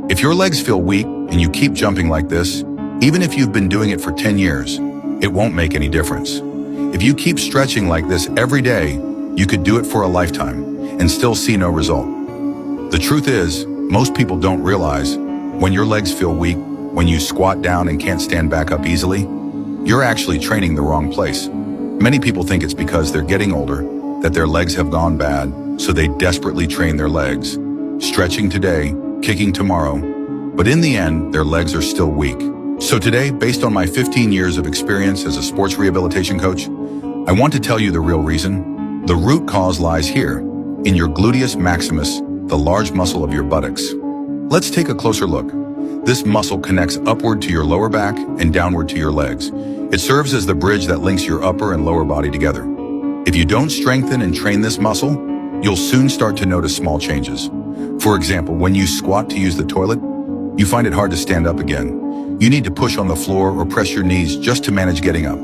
If your legs feel weak and you keep jumping like this, even if you've been doing it for 10 years, it won't make any difference. If you keep stretching like this every day, you could do it for a lifetime and still see no result. The truth is, most people don't realize when your legs feel weak, when you squat down and can't stand back up easily, you're actually training the wrong place. Many people think it's because they're getting older, that their legs have gone bad, so they desperately train their legs, stretching today, kicking tomorrow, but in the end, their legs are still weak. So today, based on my 15 years of experience as a sports rehabilitation coach, I want to tell you the real reason. The root cause lies here, in your gluteus maximus, the large muscle of your buttocks. Let's take a closer look. This muscle connects upward to your lower back and downward to your legs. It serves as the bridge that links your upper and lower body together. If you don't strengthen and train this muscle, you'll soon start to notice small changes. For example, when you squat to use the toilet, you find it hard to stand up again. You need to push on the floor or press your knees just to manage getting up.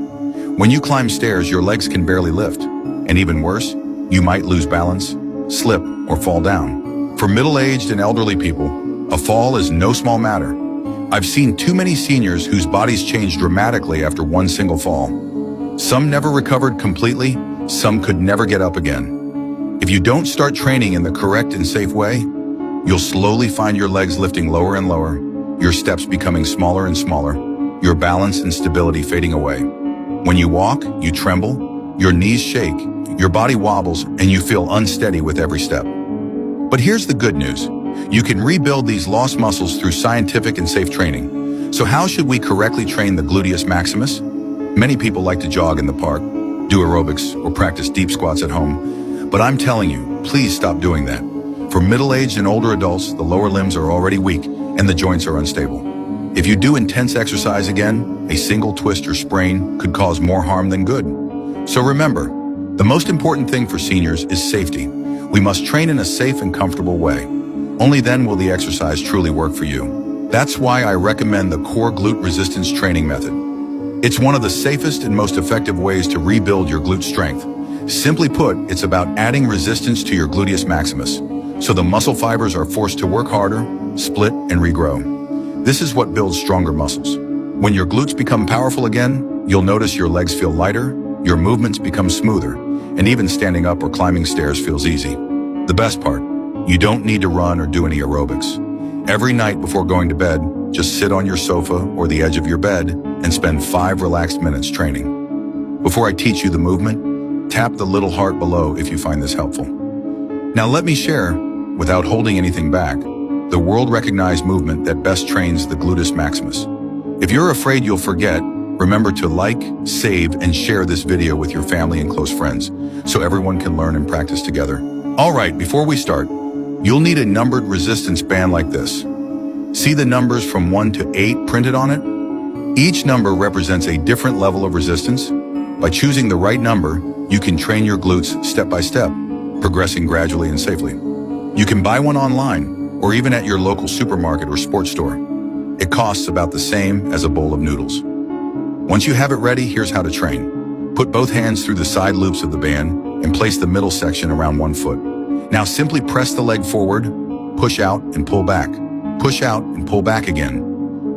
When you climb stairs, your legs can barely lift. And even worse, you might lose balance, slip, or fall down. For middle-aged and elderly people, a fall is no small matter. I've seen too many seniors whose bodies changed dramatically after one single fall. Some never recovered completely, some could never get up again. If you don't start training in the correct and safe way, you'll slowly find your legs lifting lower and lower, your steps becoming smaller and smaller, your balance and stability fading away. When you walk, you tremble, your knees shake, your body wobbles, and you feel unsteady with every step. But here's the good news. You can rebuild these lost muscles through scientific and safe training. So how should we correctly train the gluteus maximus? Many people like to jog in the park, do aerobics, or practice deep squats at home. But I'm telling you, please stop doing that. For middle-aged and older adults, the lower limbs are already weak and the joints are unstable. If you do intense exercise again, a single twist or sprain could cause more harm than good. So remember, the most important thing for seniors is safety. We must train in a safe and comfortable way. Only then will the exercise truly work for you. That's why I recommend the core glute resistance training method. It's one of the safest and most effective ways to rebuild your glute strength. Simply put, it's about adding resistance to your gluteus maximus, so the muscle fibers are forced to work harder, split, and regrow. This is what builds stronger muscles. When your glutes become powerful again, you'll notice your legs feel lighter, your movements become smoother, and even standing up or climbing stairs feels easy. The best part, you don't need to run or do any aerobics. Every night before going to bed, just sit on your sofa or the edge of your bed and spend 5 relaxed minutes training. Before I teach you the movement, tap the little heart below if you find this helpful. Now let me share, without holding anything back, the world-recognized movement that best trains the gluteus maximus. If you're afraid you'll forget, remember to like, save, and share this video with your family and close friends so everyone can learn and practice together. All right, before we start, you'll need a numbered resistance band like this. See the numbers from 1 to 8 printed on it? Each number represents a different level of resistance. By choosing the right number, you can train your glutes step by step, progressing gradually and safely. You can buy one online, or even at your local supermarket or sports store. It costs about the same as a bowl of noodles. Once you have it ready, here's how to train. Put both hands through the side loops of the band and place the middle section around one foot. Now simply press the leg forward, push out and pull back, push out and pull back again.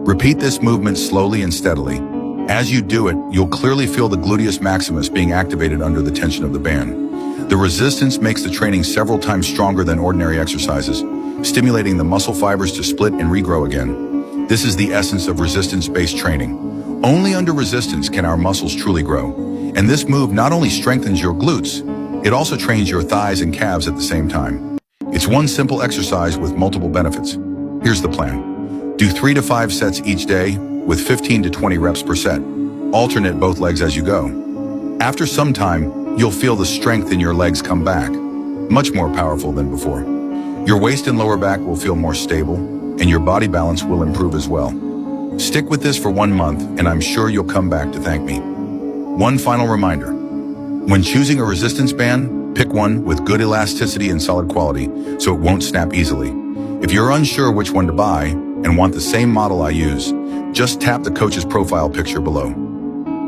Repeat this movement slowly and steadily. As you do it, you'll clearly feel the gluteus maximus being activated under the tension of the band. The resistance makes the training several times stronger than ordinary exercises, stimulating the muscle fibers to split and regrow again. This is the essence of resistance-based training. Only under resistance can our muscles truly grow. And this move not only strengthens your glutes, it also trains your thighs and calves at the same time. It's one simple exercise with multiple benefits. Here's the plan. Do 3 to 5 sets each day with 15 to 20 reps per set. Alternate both legs as you go. After some time, you'll feel the strength in your legs come back, much more powerful than before. Your waist and lower back will feel more stable, and your body balance will improve as well. Stick with this for 1 month, and I'm sure you'll come back to thank me. One final reminder. When choosing a resistance band, pick one with good elasticity and solid quality, so it won't snap easily. If you're unsure which one to buy and want the same model I use, just tap the coach's profile picture below.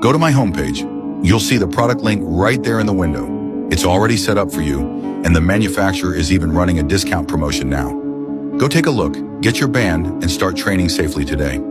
Go to my homepage. You'll see the product link right there in the window. It's already set up for you, and the manufacturer is even running a discount promotion now. Go take a look Get your band and start training safely today.